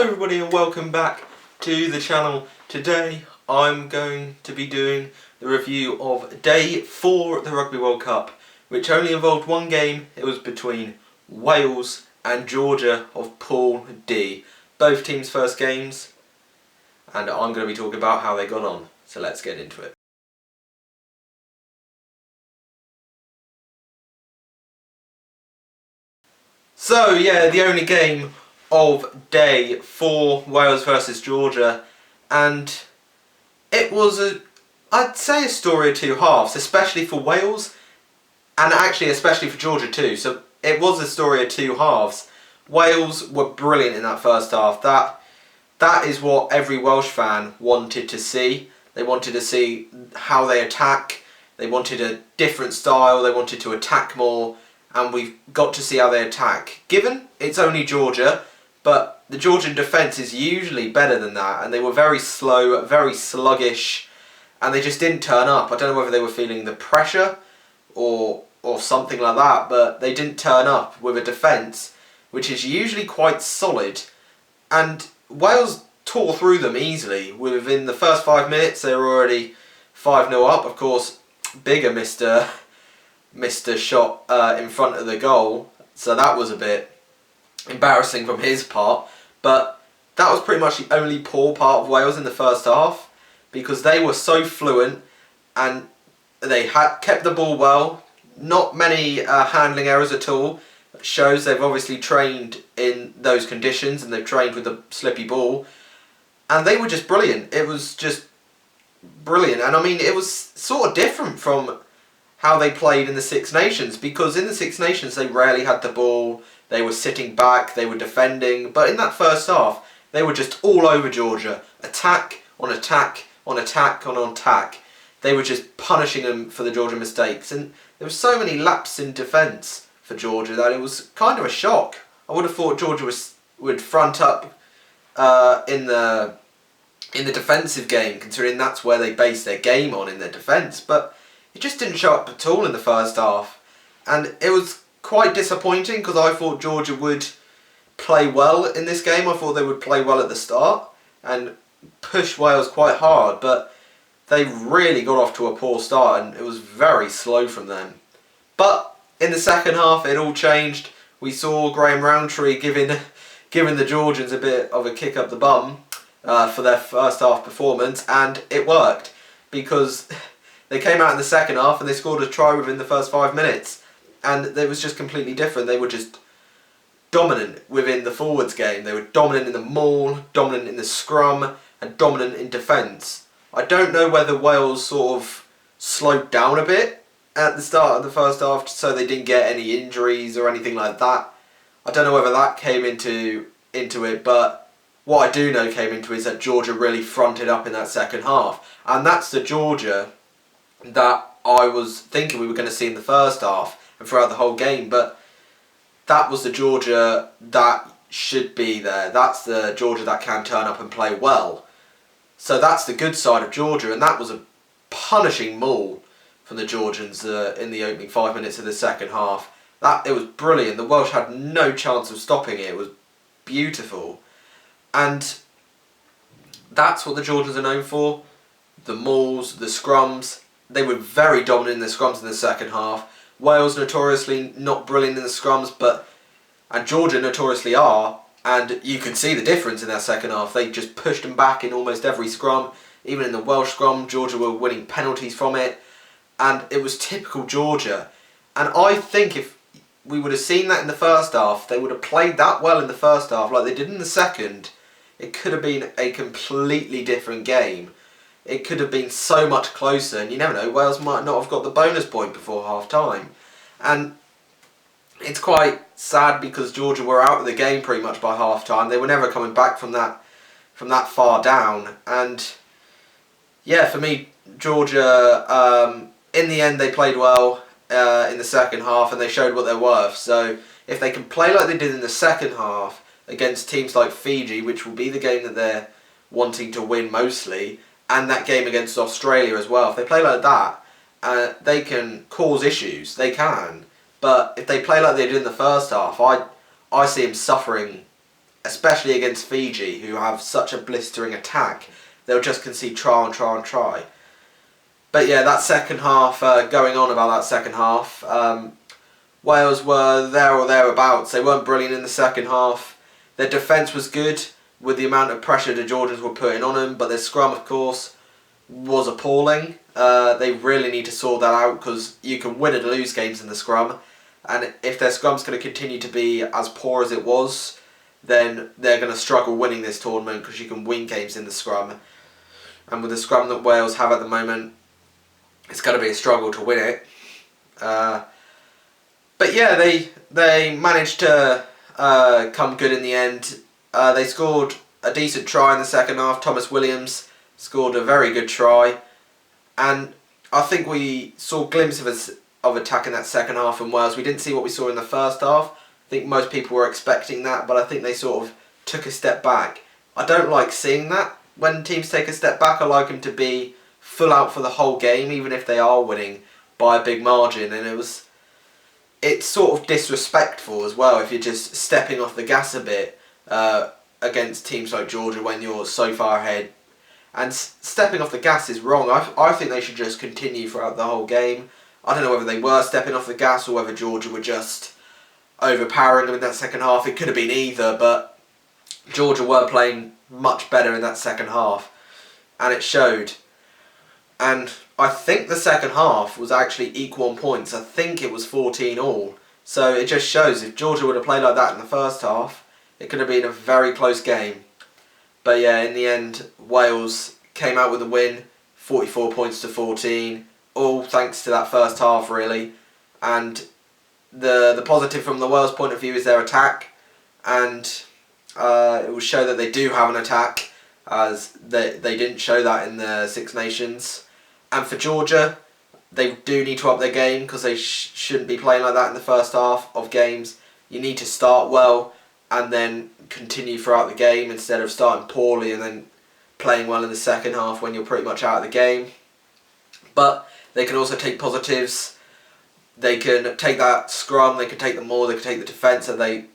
Hello everybody and welcome back to the channel. Today I'm going to be doing the review of day 4 of the Rugby World Cup, which only involved one game. It was between Wales and Georgia of Pool D. Both teams' first games, and I'm going to be talking about how they got on. So let's get into it. So yeah, the only game of day 4, Wales versus Georgia, and it was I'd say a story of two halves, especially for Wales, and actually especially for Georgia too. So it was a story of two halves. Wales were brilliant in that first half. That is what every Welsh fan wanted to see. They wanted to see how they attack. They wanted a different style. They wanted to attack more, and we've got to see how they attack. Given it's only Georgia, but the Georgian defence is usually better than that, and they were very slow, very sluggish, and they just didn't turn up. I don't know whether they were feeling the pressure or something like that, but they didn't turn up with a defence which is usually quite solid. And Wales tore through them easily. Within the first 5 minutes they were already 5-0 up. Of course, Bigger missed a shot in front of the goal, so that was a bit embarrassing from his part, but that was pretty much the only poor part of Wales in the first half, because they were so fluent and they kept the ball well. Not many handling errors at all. It shows they've obviously trained in those conditions and they've trained with the slippy ball, and they were just brilliant. It was just brilliant, and I mean it was sort of different from how they played in the Six Nations, because in the Six Nations they rarely had the ball. They were sitting back, they were defending, but in that first half they were just all over Georgia. Attack on attack on attack on attack. They were just punishing them for the Georgia mistakes, and there were so many lapses in defence for Georgia that it was kind of a shock. I would have thought Georgia would front up in the defensive game, considering that's where they base their game on, in their defence, but it just didn't show up at all in the first half, and it was quite disappointing because I thought Georgia would play well in this game. I thought they would play well at the start and push Wales quite hard, but they really got off to a poor start and it was very slow from them. But in the second half it all changed. We saw Graham Rowntree giving the Georgians a bit of a kick up the bum for their first half performance, and it worked, because they came out in the second half and they scored a try within the first 5 minutes. And it was just completely different. They were just dominant within the forwards game. They were dominant in the maul, dominant in the scrum, and dominant in defence. I don't know whether Wales sort of slowed down a bit at the start of the first half so they didn't get any injuries or anything like that. I don't know whether that came into it, but what I do know came into it is that Georgia really fronted up in that second half. And that's the Georgia that I was thinking we were going to see in the first half and throughout the whole game, but that was the Georgia that should be there. That's the Georgia that can turn up and play well. So that's the good side of Georgia, and that was a punishing maul from the Georgians in the opening 5 minutes of the second half. It was brilliant. The Welsh had no chance of stopping it. It was beautiful, and that's what the Georgians are known for: the mauls, the scrums. They were very dominant in the scrums in the second half. Wales notoriously not brilliant in the scrums, and Georgia notoriously are, and you could see the difference in their second half. They just pushed them back in almost every scrum. Even in the Welsh scrum, Georgia were winning penalties from it, and it was typical Georgia. And I think if we would have seen that in the first half, they would have played that well in the first half like they did in the second, it could have been a completely different game. It could have been so much closer, and you never know, Wales might not have got the bonus point before half time. And it's quite sad because Georgia were out of the game pretty much by half time. They were never coming back from that far down. And yeah, for me, Georgia, in the end they played well in the second half and they showed what they're worth. So if they can play like they did in the second half against teams like Fiji, which will be the game that they're wanting to win mostly, and that game against Australia as well, if they play like that, they can cause issues. They can. But if they play like they did in the first half, I see them suffering especially against Fiji, who have such a blistering attack. They'll just concede try and try and try. But yeah, that second half, going on about that second half, Wales were there or thereabouts. They weren't brilliant in the second half. Their defence was good with the amount of pressure the Georgians were putting on them, but their scrum, of course, was appalling. They really need to sort that out, because you can win and lose games in the scrum, and if their scrum's going to continue to be as poor as it was, then they're going to struggle winning this tournament, because you can win games in the scrum. And with the scrum that Wales have at the moment, it's going to be a struggle to win it. But yeah, they managed to come good in the end. They scored a decent try in the second half. Thomas Williams scored a very good try, and I think we saw glimpses of attack in that second half in Wales. We didn't see what we saw in the first half. I think most people were expecting that, but I think they sort of took a step back. I don't like seeing that. When teams take a step back, I like them to be full out for the whole game, even if they are winning by a big margin. And it's sort of disrespectful as well if you're just stepping off the gas a bit against teams like Georgia when you're so far ahead. And stepping off the gas is wrong. I think they should just continue throughout the whole game. I don't know whether they were stepping off the gas or whether Georgia were just overpowering them in that second half. It could have been either, but Georgia were playing much better in that second half, and it showed. And I think the second half was actually equal on points. I think it was 14 all. So it just shows if Georgia would have played like that in the first half, it could have been a very close game. But yeah, in the end, Wales came out with a win, 44 points to 14, all thanks to that first half really. And the positive from the Wales point of view is their attack, and it will show that they do have an attack, as they didn't show that in the Six Nations. And for Georgia, they do need to up their game, because they shouldn't be playing like that in the first half of games. You need to start well and then continue throughout the game, instead of starting poorly and then playing well in the second half when you're pretty much out of the game. But they can also take positives. They can take that scrum, they can take the maul, they can take the defence that they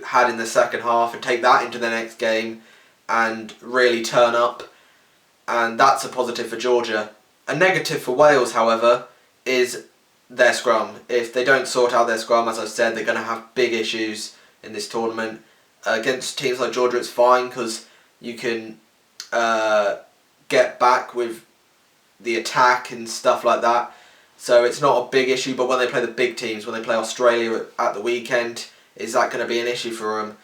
had in the second half and take that into the next game and really turn up. And that's a positive for Georgia. A negative for Wales, however, is their scrum. If they don't sort out their scrum, as I've said, they're going to have big issues in this tournament. Against teams like Georgia, it's fine, because you can get back with the attack and stuff like that. So it's not a big issue, but when they play the big teams, when they play Australia at the weekend, is that going to be an issue for them?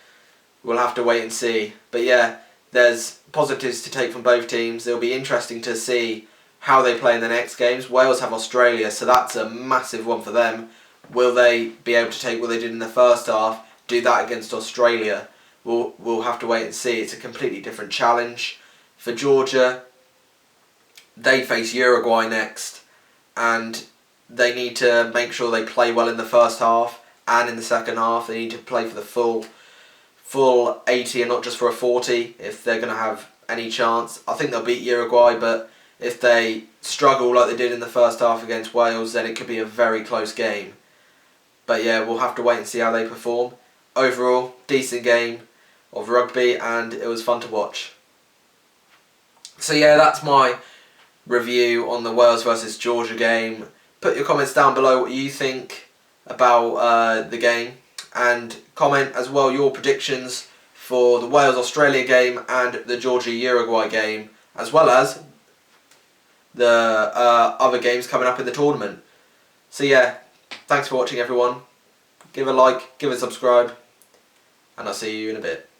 We'll have to wait and see. But yeah, there's positives to take from both teams. It'll be interesting to see how they play in the next games. Wales have Australia, so that's a massive one for them. Will they be able to take what they did in the first half, do that against Australia? We'll have to wait and see. It's a completely different challenge. For Georgia, they face Uruguay next, and they need to make sure they play well in the first half and in the second half. They need to play for the full 80 and not just for a 40 if they're going to have any chance. I think they'll beat Uruguay, but if they struggle like they did in the first half against Wales, then it could be a very close game. But yeah, we'll have to wait and see how they perform. Overall, decent game of rugby, and it was fun to watch. So yeah, that's my review on the Wales versus Georgia game. Put your comments down below what you think about the game, and comment as well your predictions for the Wales-Australia game and the Georgia-Uruguay game, as well as the other games coming up in the tournament. So yeah, thanks for watching everyone. Give a like, give a subscribe, and I'll see you in a bit.